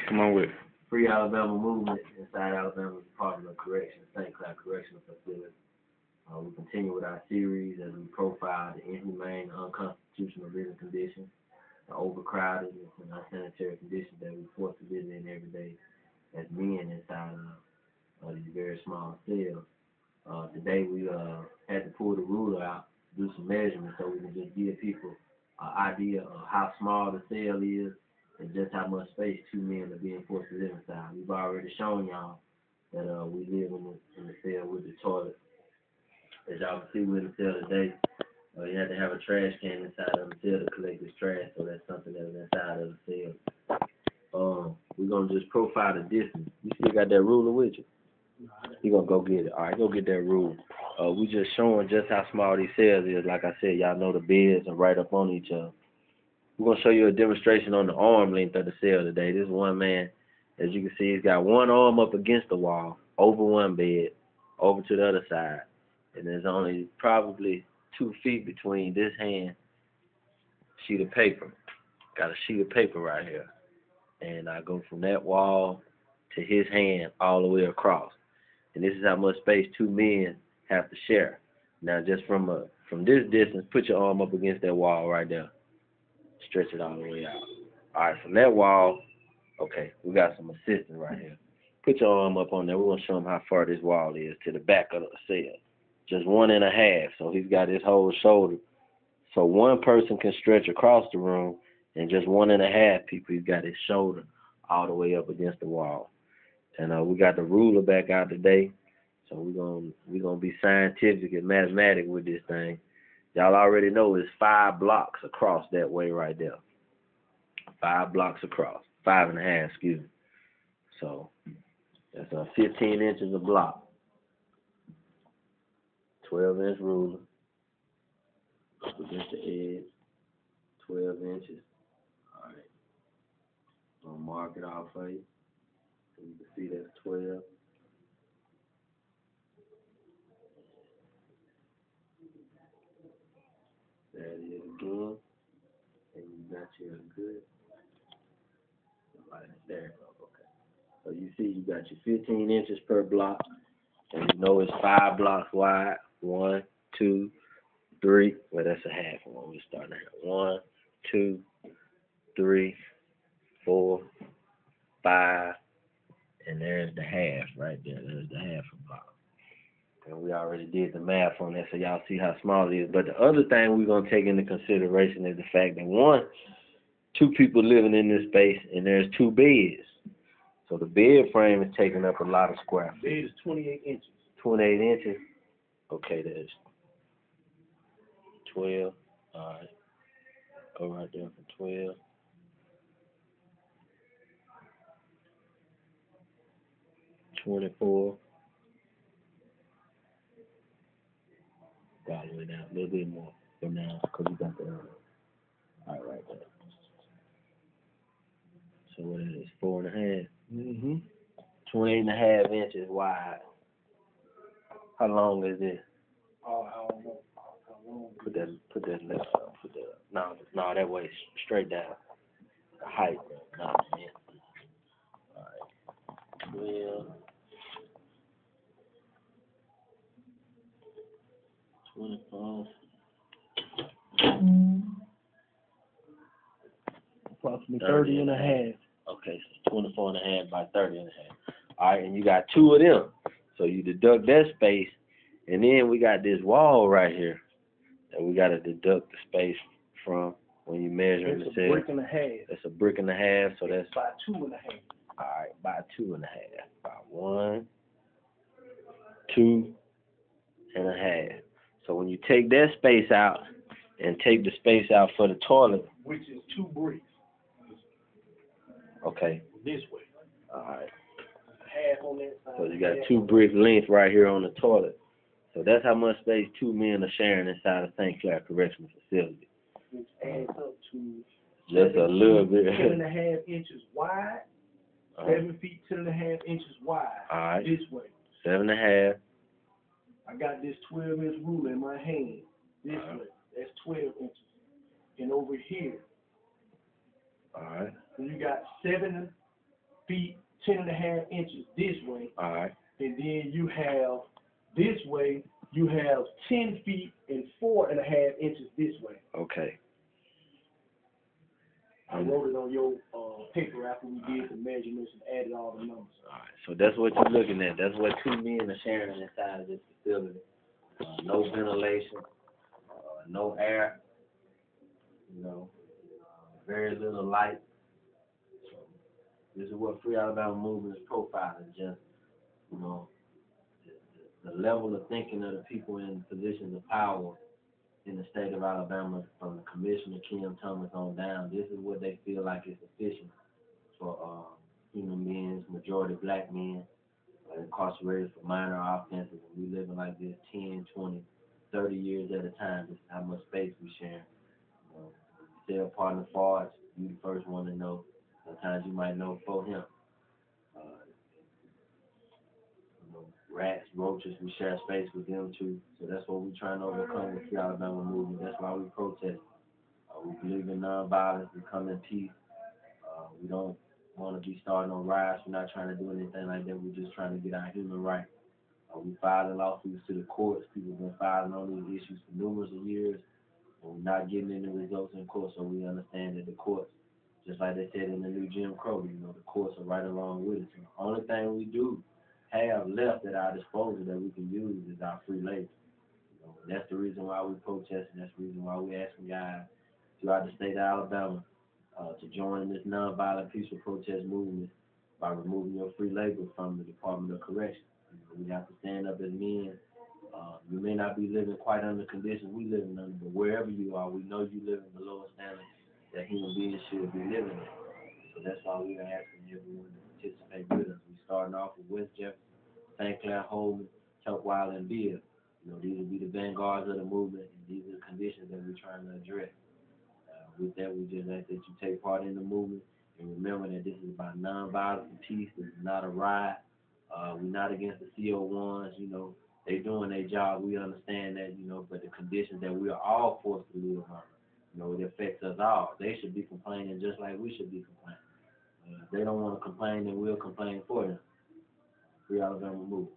Come on with it. Free Alabama movement inside Alabama's Department of Corrections, St. Clair Correctional Facility. We continue with our series as we profile the inhumane, unconstitutional living conditions, the overcrowdedness and unsanitary conditions that we force to live in every day as men inside of these very small cells. Today we had to pull the ruler out, do some measurements so we can just give people an idea of how small the cell is and just how much space two men are being forced to live inside. We've already shown y'all that we live in the cell with the toilet. As y'all can see, we're in the cell today. You have to have a trash can inside of the cell to collect this trash, so that's something that's inside of the cell. We're going to just profile the distance. You still got that ruler with you? You're going to go get it. All right, go get that ruler. We just showing just how small these cells is. Like I said, y'all know the beds are right up on each other. We're going to show you a demonstration on the arm length of the cell today. This one man, as you can see, he's got one arm up against the wall, over one bed, over to the other side. And there's only probably 2 feet between this hand sheet of paper. Got a sheet of paper right here. And I go from that wall to his hand all the way across. And this is how much space 2 men have to share. Now just from this distance, put your arm up against that wall right there. Stretch it all the way out. All right, from that wall, okay, we got some assistance right here. Put your arm up on there. We're going to show him how far this wall is to the back of the cell. Just 1.5. So he's got his whole shoulder. So one person can stretch across the room, and just 1.5 people, he's got his shoulder all the way up against the wall. And we got the ruler back out today. So we're gonna be scientific and mathematic with this thing. Y'all already know it's 5 blocks across that way right there. 5 blocks across. 5.5, excuse me. So that's 15 inches a block. 12-inch ruler. Up against the edge. 12 inches. All right. I'm gonna mark it out for you. So you can see that's 12. There it is again. And you got your good. Right there. Okay. So you see you got your 15 inches per block. And you know it's 5 blocks wide. 1, 2, 3. Well, that's a half one. We're starting here. 1, 2, 3, 4, 5. And there's the half right there. There's the half a block. And we already did the math on that, so y'all see how small it is. But the other thing we're going to take into consideration is the fact that 2 people living in this space, and there's 2 beds. So the bed frame is taking up a lot of square feet. Bed is 28 inches. 28 inches? Okay, there's 12. All right. Go right there for 12. $24. All the way down, a little bit more for now, because we got the right there. So what is it? 4.5. 28.5 inches wide. How long is this? I don't know. How long? Put that left up. Put that up. No, that way, straight down. The height. No, man. All right. 12. 25. Approximately 30 and a half. Okay, so 24.5 by 30.5. All right, and you got 2 of them. So you deduct that space, and then we got this wall right here that we got to deduct the space from when you measure the cell. It's a brick and a half. That's a brick and a half, so that's by 2.5. All right, by 2.5. By 1, 2.5. So when you take that space out and take the space out for the toilet, which is 2 bricks. Okay. This way. All right. Half on that side. So you got 2 brick length right here on the toilet. So that's how much space 2 men are sharing inside of St. Clair Correctional Facility. Which adds up to just a little bit. 10.5 inches wide. 7 feet 10.5 inches wide. All right. This way. 7.5. I got this 12-inch ruler in my hand. This way. That's 12 inches. And over here. All right. So you got 7 feet, 10.5 inches this way. All right. And then you have this way, you have 10 feet and 4.5 inches this way. Okay. I wrote it on your paper after we did the measurements and added all the numbers. All right, so that's what you're looking at. That's what 2 men are sharing inside of this facility. No ventilation, no air, you know, very little light. So this is what Free Alabama Movement is profiling, just, you know, the level of thinking of the people in positions of power in the state of Alabama, from the Commissioner Kim Thomas on down. This is what they feel like is sufficient for human beings, majority black men, incarcerated for minor offenses. And we living like this 10, 20, 30 years at a time. This is how much space we share. Cell partner Forge, you the first one to know. Sometimes you might know for him. Rats, roaches, we share space with them too. So that's what we're trying to overcome with the Alabama Movement. That's why we protest. We believe in nonviolence. We come in peace. We don't want to be starting on riots. We're not trying to do anything like that. We're just trying to get our human rights. We filing lawsuits to the courts. People have been filing on these issues for numerous of years. And we're not getting any results in court, so we understand that the courts, just like they said in the new Jim Crow, you know, the courts are right along with it. So the only thing we do have left at our disposal that we can use is our free labor. You know, and that's the reason why we protest, and that's the reason why we asking guys throughout the state of Alabama to join this nonviolent peaceful protest movement by removing your free labor from the Department of Corrections. You know, we have to stand up as men. You may not be living quite under the conditions we living under, but wherever you are, we know you living below a standard that human beings should be living in. So that's why we are asking everyone to participate with us. We're starting off with West Jefferson, St. Clair, Holman, Tuckwile, and Bill. You know, these will be the vanguards of the movement, and these are the conditions that we're trying to address. With that, we just ask that you take part in the movement, and remember that this is about nonviolence and peace. This is not a riot. We're not against the CO1s. You know, they're doing their job. We understand that, you know, but the conditions that we are all forced to live under, you know, it affects us all. They should be complaining just like we should be complaining. If they don't want to complain, then we'll complain for them. Free Alabama Movement.